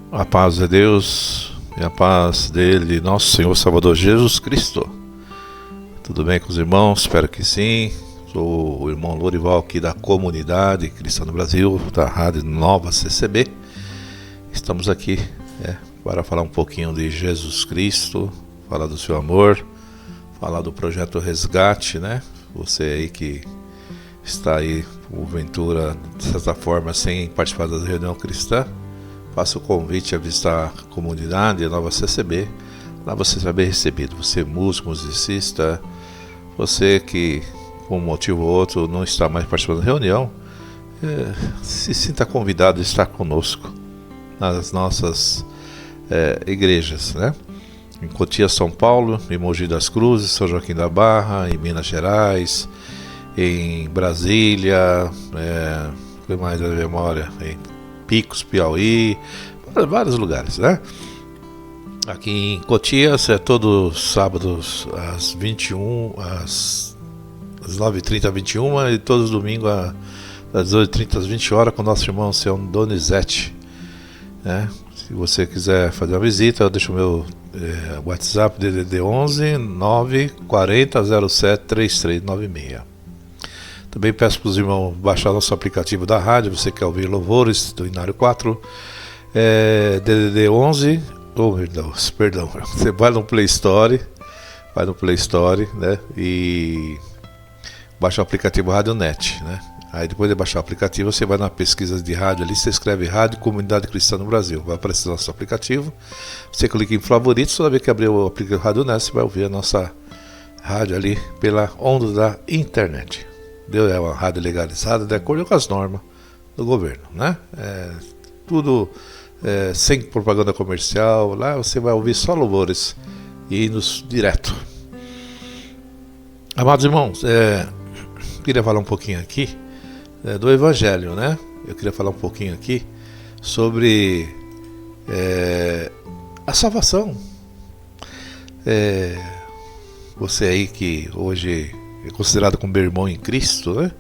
A paz de Deus e a paz dele, nosso Senhor Salvador Jesus Cristo. Tudo bem com os irmãos? Espero que sim. Sou o irmão Lorival aqui da Comunidade Cristã do Brasil, da Rádio Nova CCB. Estamos aqui para falar um pouquinho de Jesus Cristo, falar do seu amor, falar do projeto Resgate, né? Você aí que está aí, porventura, de certa forma, sem participar da reunião cristã, faço o convite a visitar a comunidade a Nova CCB. Lá você vai bem recebido. Você músico, musicista, você que por um motivo ou outro não está mais participando da reunião, se sinta convidado a estar conosco nas nossas igrejas, né? Em Cotia, São Paulo, em Mogi das Cruzes, São Joaquim da Barra, em Minas Gerais, em Brasília, que mais da memória, em Picos, Piauí, vários lugares, né? Aqui em Cotias é todos sábados às 21, às 9h30 às 21 e todos os domingos às 18h30 às 20 horas com o nosso irmão Seu Donizete, né? Se você quiser fazer uma visita, eu deixo o meu WhatsApp DDD 11 940 07 3396. Também peço para os irmãos baixar nosso aplicativo da rádio. Você quer ouvir louvores do Inário 4, DDD 11, perdão, você vai no Play Store, né, e baixa o aplicativo Rádio Net, né? Aí depois de baixar o aplicativo, você vai na pesquisa de rádio ali, você escreve Rádio Comunidade Cristã no Brasil, vai aparecer nosso aplicativo, você clica em favoritos, toda vez que abrir o aplicativo Rádio Net, você vai ouvir a nossa rádio ali pela onda da internet. É uma rádio legalizada de acordo com as normas do governo, né? Tudo sem propaganda comercial. Lá você vai ouvir só louvores e hinos direto. Amados irmãos, queria falar um pouquinho aqui do Evangelho, né? Eu queria falar um pouquinho aqui sobre a salvação. Você aí que hoje é considerado como meu irmão em Cristo, né?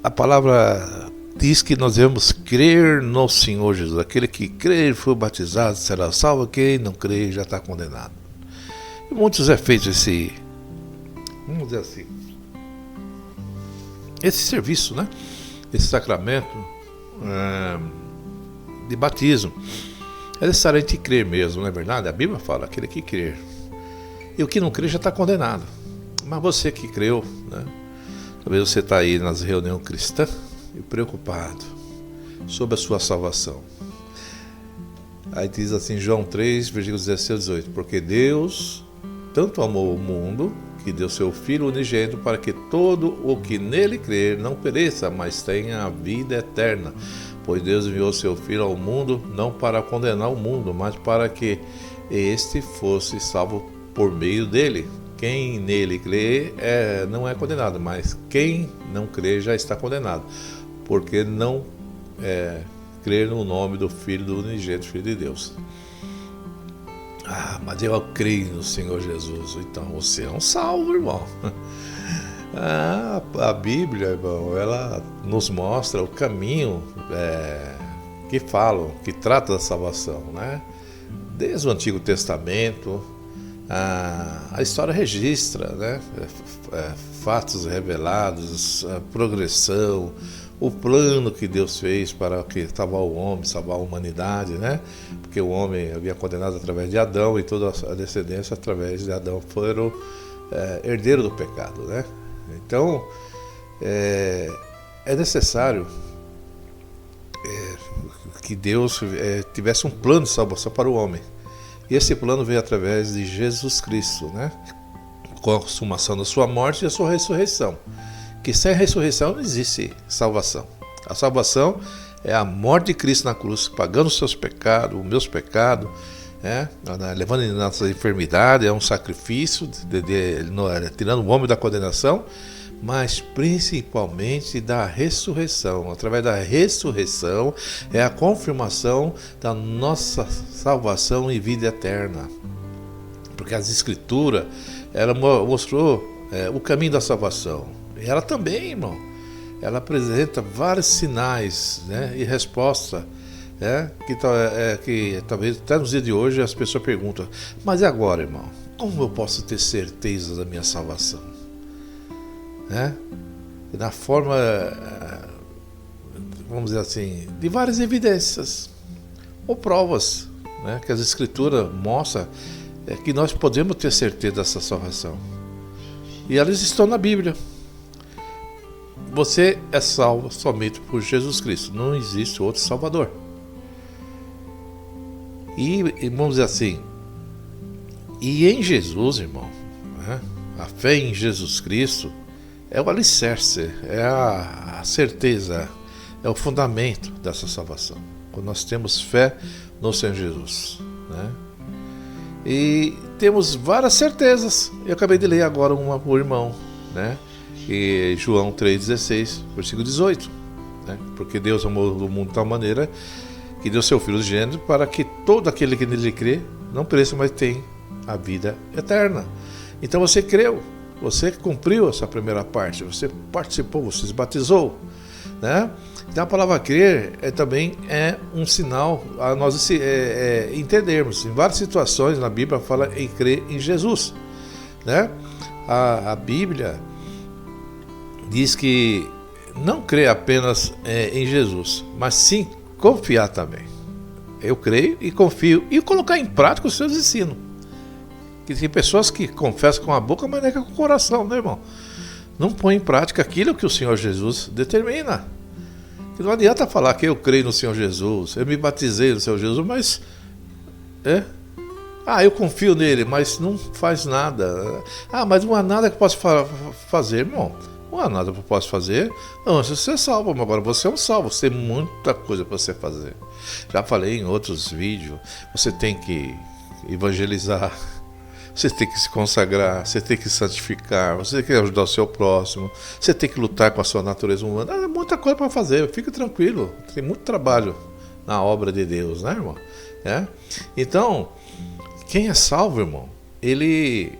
A palavra diz que nós devemos crer no Senhor Jesus. Aquele que crer e for batizado será salvo, quem não crer já está condenado. E muitos é feito vamos dizer assim, esse serviço, né? Esse sacramento de batismo. É necessário a gente crer mesmo, não é verdade? A Bíblia fala, aquele que crer. E o que não crê já está condenado. Mas você que creu, né? Talvez você está aí nas reuniões cristãs e preocupado sobre a sua salvação. Aí diz assim, João 3, versículos 16 e 18. Porque Deus tanto amou o mundo que deu seu Filho unigênito para que todo o que nele crer não pereça, mas tenha a vida eterna. Pois Deus enviou seu Filho ao mundo não para condenar o mundo, mas para que este fosse salvo por meio dele. Quem nele crê não é condenado, mas quem não crê já está condenado, porque não crer no nome do Filho do unigênito, Filho de Deus. Mas eu creio no Senhor Jesus. Então você é um salvo, irmão. A Bíblia, irmão, ela nos mostra o caminho que trata da salvação, né? Desde o Antigo Testamento, a história registra, né? Fatos revelados, a progressão, o plano que Deus fez para salvar o homem, salvar a humanidade, né? Porque o homem havia condenado através de Adão e toda a descendência através de Adão foram herdeiros do pecado, né? Então, é necessário que Deus tivesse um plano de salvação para o homem. E esse plano veio através de Jesus Cristo, né? Com a consumação da sua morte e a sua ressurreição. Que sem a ressurreição não existe salvação. A salvação é a morte de Cristo na cruz, pagando os seus pecados, os meus pecados, levando em nossas enfermidades, é um sacrifício, tirando o homem da condenação, mas principalmente da ressurreição. Através da ressurreição é a confirmação da nossa salvação e vida eterna. Porque as Escrituras, ela mostrou o caminho da salvação. E ela também, irmão, ela apresenta vários sinais, né, e respostas, que talvez até nos dias de hoje as pessoas perguntam: mas e agora, irmão? Como eu posso ter certeza da minha salvação? Na forma, vamos dizer assim, de várias evidências ou provas, né, que as Escrituras mostram que nós podemos ter certeza dessa salvação. E elas estão na Bíblia. Você é salvo somente por Jesus Cristo. Não existe outro Salvador. E vamos dizer assim, e em Jesus, irmão, né, a fé em Jesus Cristo é o alicerce, é a certeza, é o fundamento dessa salvação. Quando nós temos fé no Senhor Jesus, né? E temos várias certezas. Eu acabei de ler agora uma por irmão, né? E João 3,16, versículo 18, né? Porque Deus amou o mundo de tal maneira que deu seu Filho gênero para que todo aquele que nele crê não pereça, mas tenha a vida eterna. Então você creu, você cumpriu essa primeira parte, você participou, você se batizou, né? Então a palavra crer também é um sinal a nós entendermos. Em várias situações na Bíblia fala em crer em Jesus, né? A Bíblia diz que não crê apenas em Jesus, mas sim confiar também. Eu creio e confio e colocar em prática os seus ensinos. Que tem pessoas que confessam com a boca, mas negam com o coração, né, irmão? Não põe em prática aquilo que o Senhor Jesus determina. Que não adianta falar que eu creio no Senhor Jesus, eu me batizei no Senhor Jesus, mas eu confio nele, mas não faz nada. Mas não há nada que eu possa fazer, irmão. Não há nada que eu possa fazer antes de ser salvo. Mas agora você é um salvo, você tem muita coisa para você fazer. Já falei em outros vídeos, você tem que evangelizar, você tem que se consagrar, você tem que santificar, você tem que ajudar o seu próximo, você tem que lutar com a sua natureza humana. É muita coisa para fazer, fique tranquilo, tem muito trabalho na obra de Deus, né, irmão? Então, quem é salvo, irmão, ele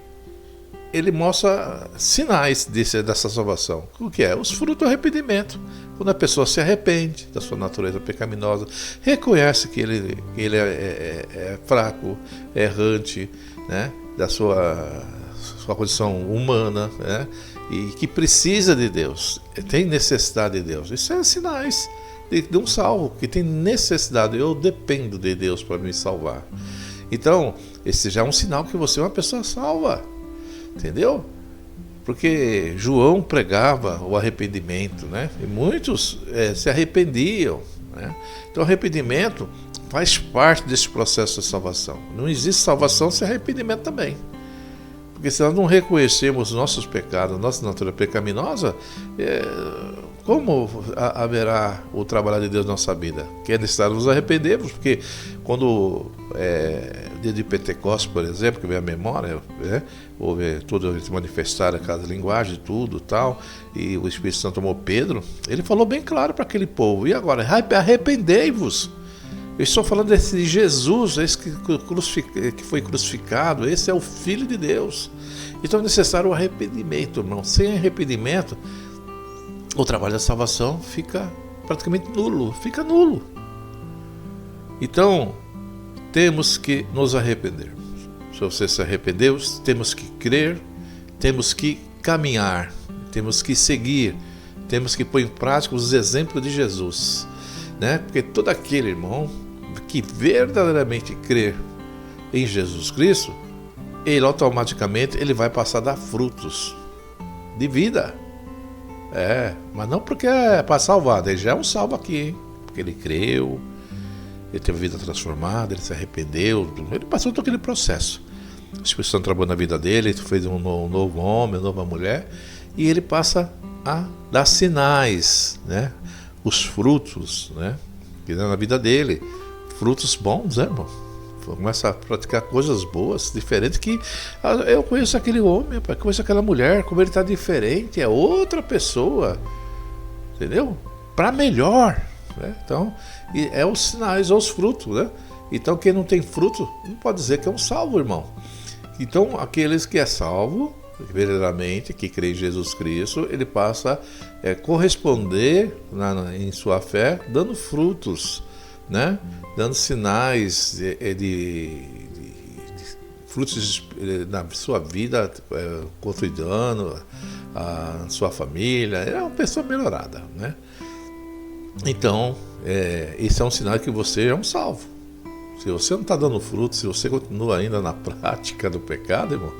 mostra sinais dessa salvação. O que é? Os frutos do arrependimento. Quando a pessoa se arrepende da sua natureza pecaminosa, reconhece que ele é fraco, é errante, né, da sua condição humana, né, e que precisa de Deus, tem necessidade de Deus. Isso é sinais de um salvo, que tem necessidade. Eu dependo de Deus para me salvar. Então, esse já é um sinal que você é uma pessoa salva. Entendeu? Porque João pregava o arrependimento, né? E muitos se arrependiam, né? Então o arrependimento faz parte desse processo de salvação. Não existe salvação sem arrependimento também. Porque se nós não reconhecermos nossos pecados, nossa natureza pecaminosa, como haverá o trabalho de Deus na nossa vida? Que é necessário nos arrependermos, porque quando dia de Pentecostes, por exemplo, que vem a memória, houve tudo se manifestar aquela linguagem, tudo tal, e o Espírito Santo tomou Pedro, ele falou bem claro para aquele povo: e agora, arrependei-vos. Eu estou falando desse Jesus, esse que foi crucificado, esse é o Filho de Deus. Então é necessário o arrependimento, irmão. Sem arrependimento, o trabalho da salvação fica praticamente nulo, fica nulo. Então, temos que nos arrepender. Se você se arrependeu, temos que crer, temos que caminhar, temos que seguir, temos que pôr em prática os exemplos de Jesus, né? Porque todo aquele irmão que verdadeiramente crer em Jesus Cristo, ele automaticamente vai passar a dar frutos de vida. Mas não porque é para salvar, ele já é um salvo aqui, hein? Porque ele creu, ele teve a vida transformada, ele se arrependeu, ele passou todo aquele processo. O Espírito Santo trabalhou na vida dele, ele fez um novo homem, uma nova mulher, e ele passa a dar sinais, né? Os frutos, né? Que na vida dele, frutos bons, né, irmão? Começa a praticar coisas boas, diferentes, que eu conheço aquele homem, eu conheço aquela mulher, como ele está diferente, é outra pessoa, entendeu? Para melhor, né? Então, é os sinais, os frutos, né? Então, quem não tem fruto, não pode dizer que é um salvo, irmão. Então, aqueles que é salvo, verdadeiramente, que crê em Jesus Cristo, ele passa a corresponder em sua fé, dando frutos, né? Dando sinais de frutos na sua vida cotidiana, a sua família. É uma pessoa melhorada, né? Então, isso é um sinal que você é um salvo. Se você não está dando fruto, se você continua ainda na prática do pecado, irmão,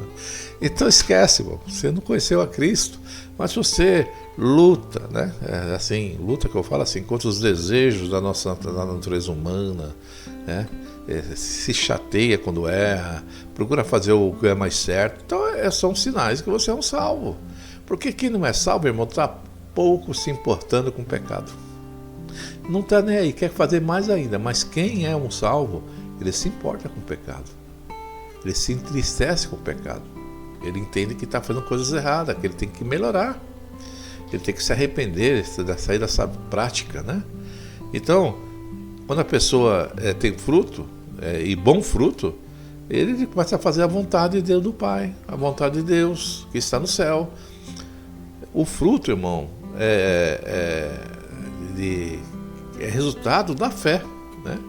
então esquece, irmão. Você não conheceu a Cristo, mas se você luta, né? Assim, luta que eu falo assim, contra os desejos da natureza humana, né? Se chateia quando erra, procura fazer o que é mais certo. Então, são sinais que você é um salvo. Porque quem não é salvo, irmão, está pouco se importando com o pecado. Não está nem aí, quer fazer mais ainda. Mas quem é um salvo, ele se importa com o pecado. Ele se entristece com o pecado. Ele entende que está fazendo coisas erradas, que ele tem que melhorar. Ele tem que se arrepender, sair dessa prática, né? Então, quando a pessoa tem fruto, e bom fruto, ele começa a fazer a vontade de Deus do Pai, a vontade de Deus que está no céu. O fruto, irmão, é resultado da fé, né?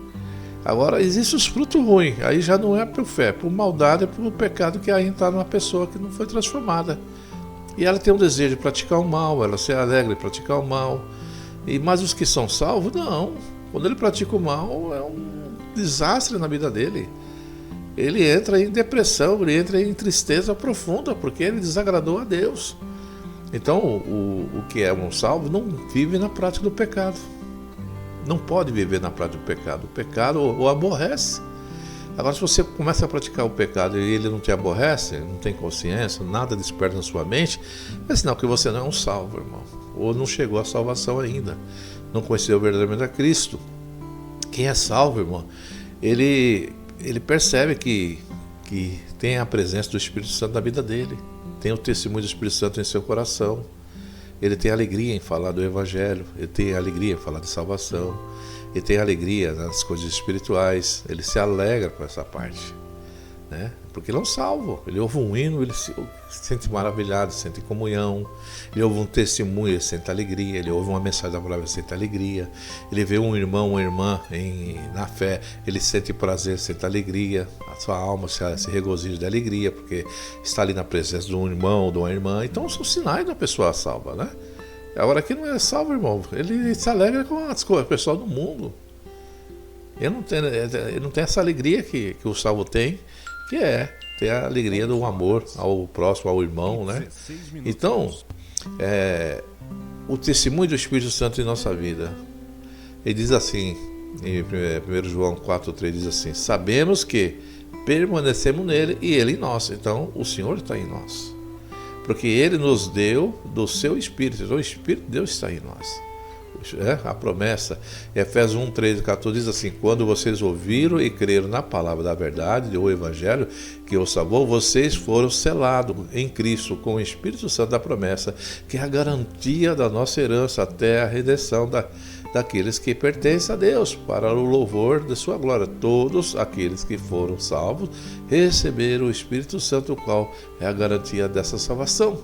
Agora, existem os frutos ruins, aí já não é por fé, por maldade, é por pecado que ainda está numa pessoa que não foi transformada. E ela tem um desejo de praticar o mal, ela se alegra em praticar o mal. Mas os que são salvos, não. Quando ele pratica o mal, é um desastre na vida dele. Ele entra em depressão, ele entra em tristeza profunda, porque ele desagradou a Deus. Então, o que é um salvo não vive na prática do pecado. Não pode viver na prática do pecado. O pecado o aborrece. Agora, se você começa a praticar o pecado e ele não te aborrece, não tem consciência, nada desperta na sua mente, é sinal que você não é um salvo, irmão. Ou não chegou à salvação ainda. Não conheceu verdadeiramente a Cristo. Quem é salvo, irmão, ele percebe que tem a presença do Espírito Santo na vida dele. Tem o testemunho do Espírito Santo em seu coração. Ele tem alegria em falar do Evangelho, ele tem alegria em falar de salvação, ele tem alegria nas coisas espirituais, ele se alegra com essa parte, né? Porque ele é um salvo, ele ouve um hino, ele se sente maravilhado, sente comunhão, ele ouve um testemunho, ele sente alegria, ele ouve uma mensagem da palavra, ele sente alegria, ele vê um irmão, uma irmã na fé, ele sente prazer, sente alegria, a sua alma se regozija de alegria, porque está ali na presença de um irmão, de uma irmã. Então são sinais da pessoa salva, né? Agora, aqui não é salvo, irmão, ele se alegra com as coisas, o pessoal do mundo. Ele não tem essa alegria que o salvo tem, que ter a alegria do amor ao próximo, ao irmão, né? Então, o testemunho do Espírito Santo em nossa vida, ele diz assim, em 1 João 4,3 diz assim: sabemos que permanecemos nele e ele em nós. Então, o Senhor está em nós, porque ele nos deu do seu Espírito. Então, o Espírito de Deus está em nós. A promessa, Efésios 1, 13, 14 diz assim: quando vocês ouviram e creram na palavra da verdade, o Evangelho que os salvou, vocês foram selados em Cristo com o Espírito Santo da promessa, que é a garantia da nossa herança até a redenção daqueles que pertencem a Deus, para o louvor de sua glória. Todos aqueles que foram salvos receberam o Espírito Santo, o qual é a garantia dessa salvação.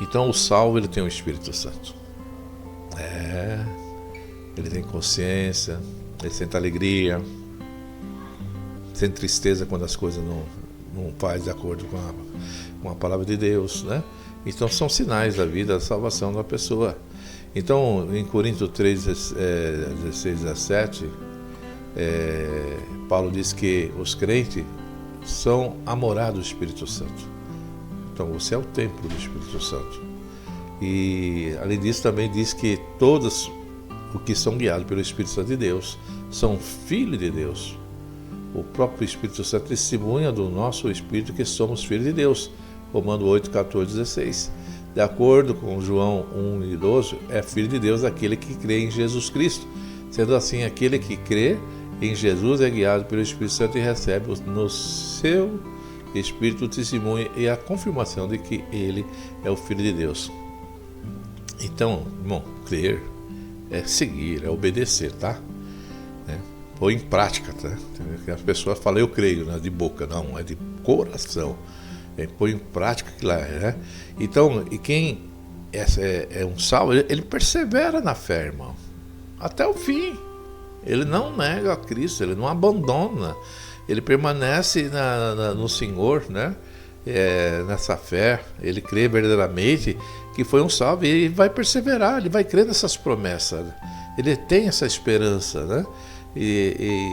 Então, o salvo, ele tem o Espírito Santo. Ele tem consciência, ele sente alegria, sente tristeza quando as coisas não fazem de acordo com a palavra de Deus, né? Então são sinais da vida, da salvação da pessoa. Então, em Coríntios 3, 16, 17, Paulo diz que os crentes são a morada do Espírito Santo. Então você é o templo do Espírito Santo. E além disso também diz que todos os que são guiados pelo Espírito Santo de Deus são filhos de Deus. O próprio Espírito Santo testemunha do nosso Espírito que somos filhos de Deus. Romanos 8, 14, 16. De acordo com João 1 e 12, é filho de Deus aquele que crê em Jesus Cristo. Sendo assim, aquele que crê em Jesus é guiado pelo Espírito Santo e recebe no seu Espírito o testemunho e a confirmação de que ele é o Filho de Deus. Então, irmão, crer é seguir, é obedecer, tá? Pôr em prática, tá? As pessoas falam eu creio, né? De boca, não, é de coração. põe em prática aquilo lá, né? Então, e quem é um salvo, ele persevera na fé, irmão, até o fim. Ele não nega a Cristo, ele não abandona, ele permanece no Senhor, né? Nessa fé, ele crê verdadeiramente que foi um salvo, e ele vai perseverar, ele vai crer nessas promessas, ele tem essa esperança, né? E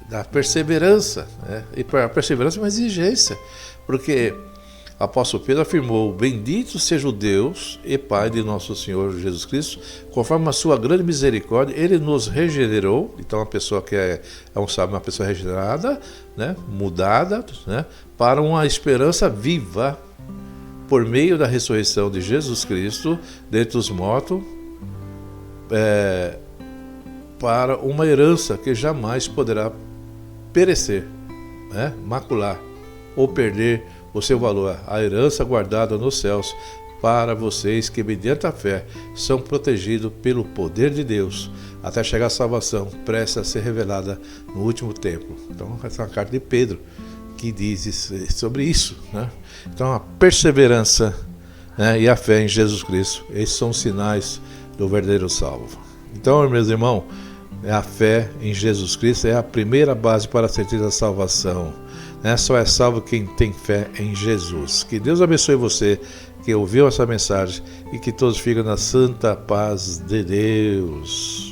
da perseverança, né? E para a perseverança é uma exigência, porque o apóstolo Pedro afirmou: bendito seja o Deus e Pai de nosso Senhor Jesus Cristo, conforme a sua grande misericórdia, ele nos regenerou. Então, a pessoa que é um sábio, uma pessoa regenerada, né? Mudada, né? Para uma esperança viva, por meio da ressurreição de Jesus Cristo dentre os mortos, para uma herança que jamais poderá perecer, né? Macular ou perder o seu valor, a herança guardada nos céus para vocês que, mediante a fé, são protegidos pelo poder de Deus, até chegar a salvação, prestes a ser revelada no último tempo. Então, essa é uma carta de Pedro que diz sobre isso, né? Então, a perseverança, né, e a fé em Jesus Cristo, esses são os sinais do verdadeiro salvo. Então, meus irmãos, a fé em Jesus Cristo é a primeira base para a certeza da salvação. Só é salvo quem tem fé em Jesus. Que Deus abençoe você que ouviu essa mensagem e que todos fiquem na santa paz de Deus.